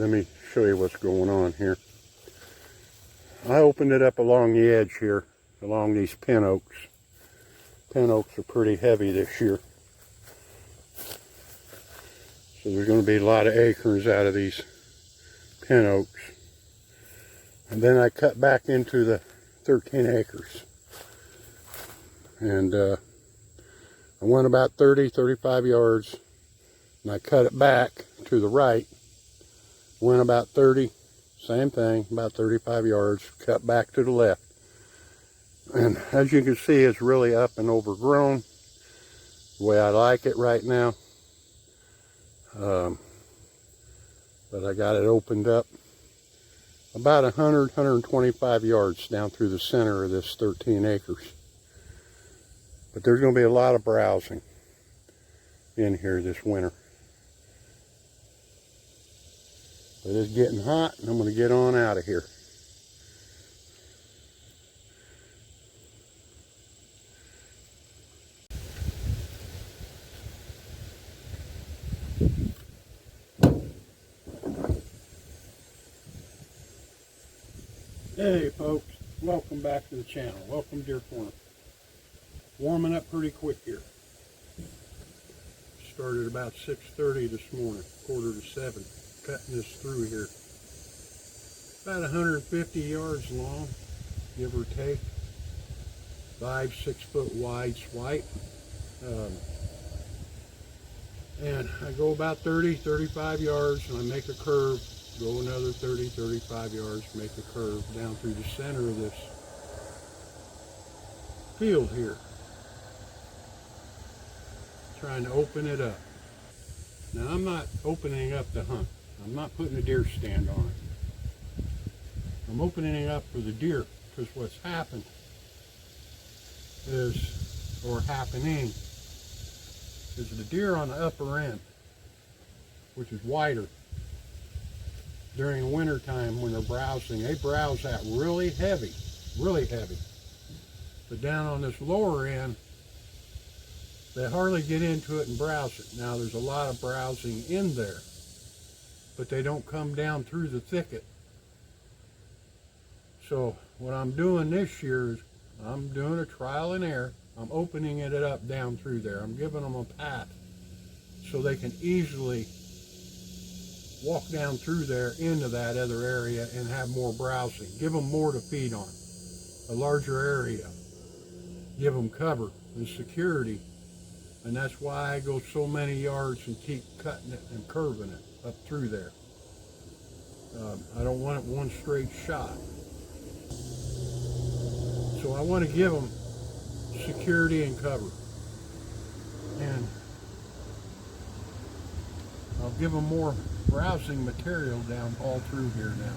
let me show you what's going on here. I opened it up along the edge here, along these pin oaks. Pin oaks are pretty heavy this year. So there's going to be a lot of acorns out of these pin oaks. And then I cut back into the 13 acres. And I went about 35 yards. And I cut it back to the right. Went about 30, same thing, about 35 yards. Cut back to the left. And as you can see, it's really up and overgrown. The way I like it right now. But I got it opened up about 125 yards down through the center of this 13 acres. But there's going to be a lot of browsing in here this winter. But it's getting hot and I'm going to get on out of here. Hey folks, welcome back to the channel. Welcome Deer Corner. Warming up pretty quick here. Started about 6:30 this morning, 6:45, cutting this through here. About 150 yards long, give or take. 5-6 foot wide swipe. And I go about 35 yards and I make a curve. Go another 35 yards, make a curve down through the center of this field here. Trying to open it up. Now I'm not opening up to hunt. I'm not putting a deer stand on it. I'm opening it up for the deer because what's happened is, or happening, is the deer on the upper end, which is wider, during winter time when they're browsing, they browse that really heavy. But down on this lower end, they hardly get into it and browse it. Now there's a lot of browsing in there, but they don't come down through the thicket. So what I'm doing this year is I'm doing a trial and error. I'm opening it up down through there. I'm giving them a path so they can easily walk down through there into that other area and have more browsing. Give them more to feed on, a larger area. Give them cover and security. And that's why I go so many yards and keep cutting it and curving it up through there. I don't want it one straight shot. So I want to give them security and cover. And I'll give them more browsing material down all through here now.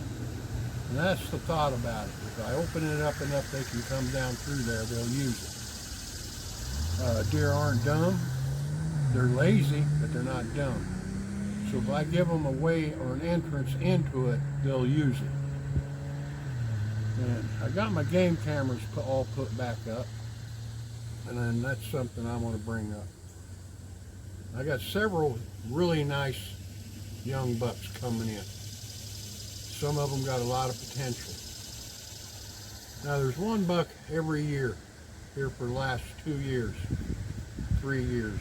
And that's the thought about it. If I open it up enough, they can come down through there, they'll use it. Deer aren't dumb. They're lazy, but they're not dumb. So if I give them a way or an entrance into it, they'll use it. And I got my game cameras all put back up. And then that's something I want to bring up. I got several really nice young bucks coming in. Some of them got a lot of potential. Now there's one buck every year here for the last 2 years, 3 years.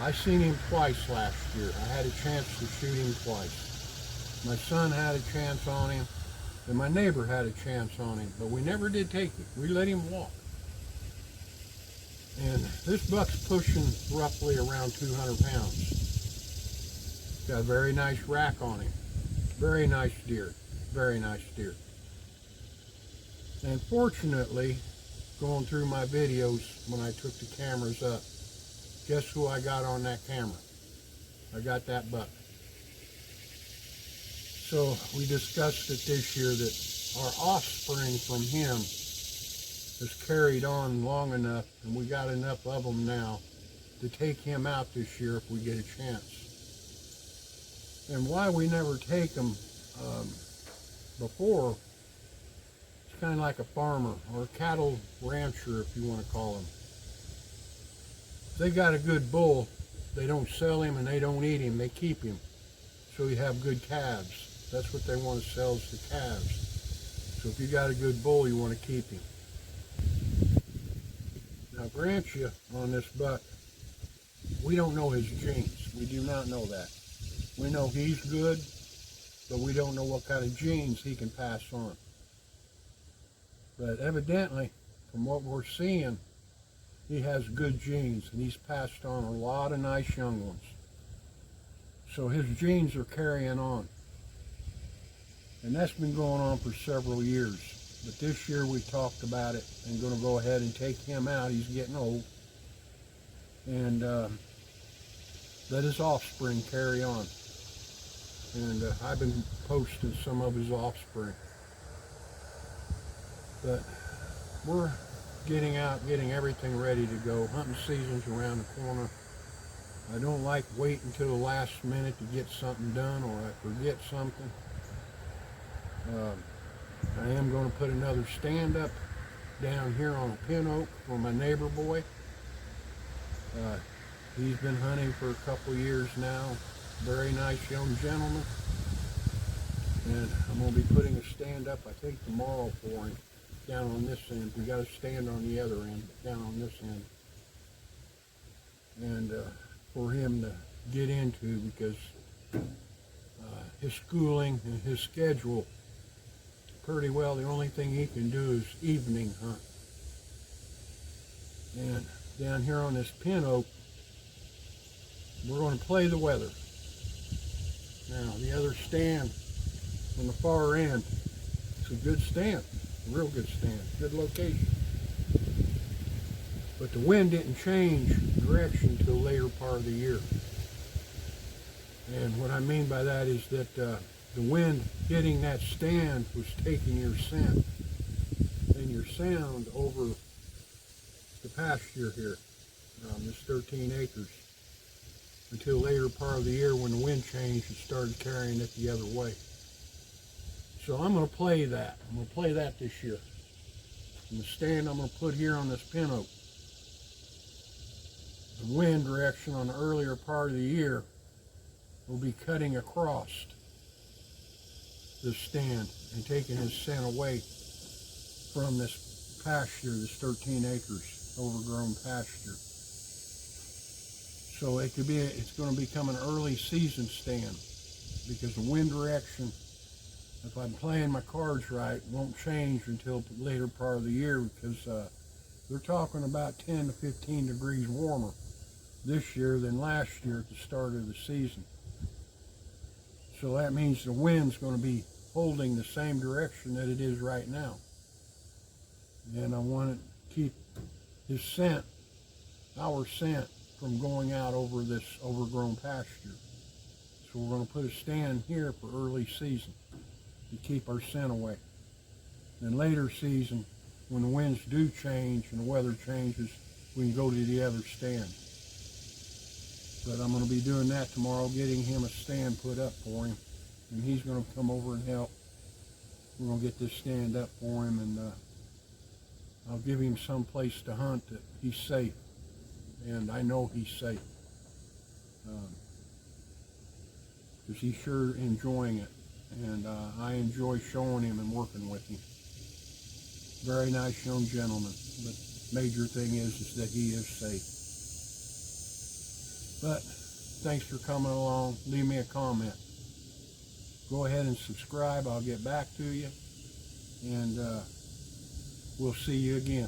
I seen him twice last year. I had a chance to shoot him twice. My son had a chance on him, and my neighbor had a chance on him, but we never did take him. We let him walk. And this buck's pushing roughly around 200 pounds. Got a very nice rack on him. Very nice deer. Very nice deer. And fortunately, going through my videos when I took the cameras up, guess who I got on that camera? I got that buck. So we discussed it this year that our offspring from him has carried on long enough, and we got enough of them now to take him out this year if we get a chance. And why we never take them before, it's kind of like a farmer or a cattle rancher, if you want to call him. If they got a good bull, they don't sell him and they don't eat him, they keep him. so you have good calves. That's what they want to sell, is the calves. So if you got a good bull, you want to keep him. Now, grant you on this buck, we don't know his genes. We do not know that. We know he's good, but we don't know what kind of genes he can pass on. But evidently, from what we're seeing, he has good genes, and he's passed on a lot of nice young ones. So his genes are carrying on. And that's been going on for several years. But this year we talked about it and going to go ahead and take him out. He's getting old. And let his offspring carry on. And I've been posting some of his offspring. But we're getting out, getting everything ready to go. Hunting season's around the corner. I don't like waiting until the last minute to get something done, or I forget something. I am going to put another stand up down here on a pin oak for my neighbor boy. He's been hunting for a couple years now. Very nice young gentleman. And I'm going to be putting a stand up, I think, tomorrow for him down on this end. We got a stand on the other end, but down on this end. And for him to get into, because his schooling and his schedule, pretty well the only thing he can do is evening hunt. And down here on this pin oak, we're going to play the weather. Now, the other stand on the far end, it's a good stand, a real good stand, good location. But the wind didn't change direction until the later part of the year. And what I mean by that is that the wind hitting that stand was taking your scent and your sound over the pasture here, this 13 acres, until later part of the year when the wind changed, it started carrying it the other way. So I'm going to play that. I'm going to play that this year. And the stand I'm going to put here on this pin oak, the wind direction on the earlier part of the year will be cutting across the stand and taking his scent away from this pasture, this 13 acres, overgrown pasture. So it could be, it's going to become an early season stand, because the wind direction, if I'm playing my cards right, won't change until the later part of the year, because they're talking about 10 to 15 degrees warmer this year than last year at the start of the season. So that means the wind's going to be holding the same direction that it is right now. And I want to keep his scent, our scent, from going out over this overgrown pasture. So we're going to put a stand here for early season to keep our scent away. Then later season, when the winds do change and the weather changes, we can go to the other stand. But I'm going to be doing that tomorrow, getting him a stand put up for him. And he's going to come over and help. We're going to get this stand up for him, and I'll give him some place to hunt that he's safe. And I know he's safe. Because he's sure enjoying it. And I enjoy showing him and working with him. Very nice young gentleman. But major thing is that he is safe. But thanks for coming along. Leave me a comment. Go ahead and subscribe. I'll get back to you. And we'll see you again.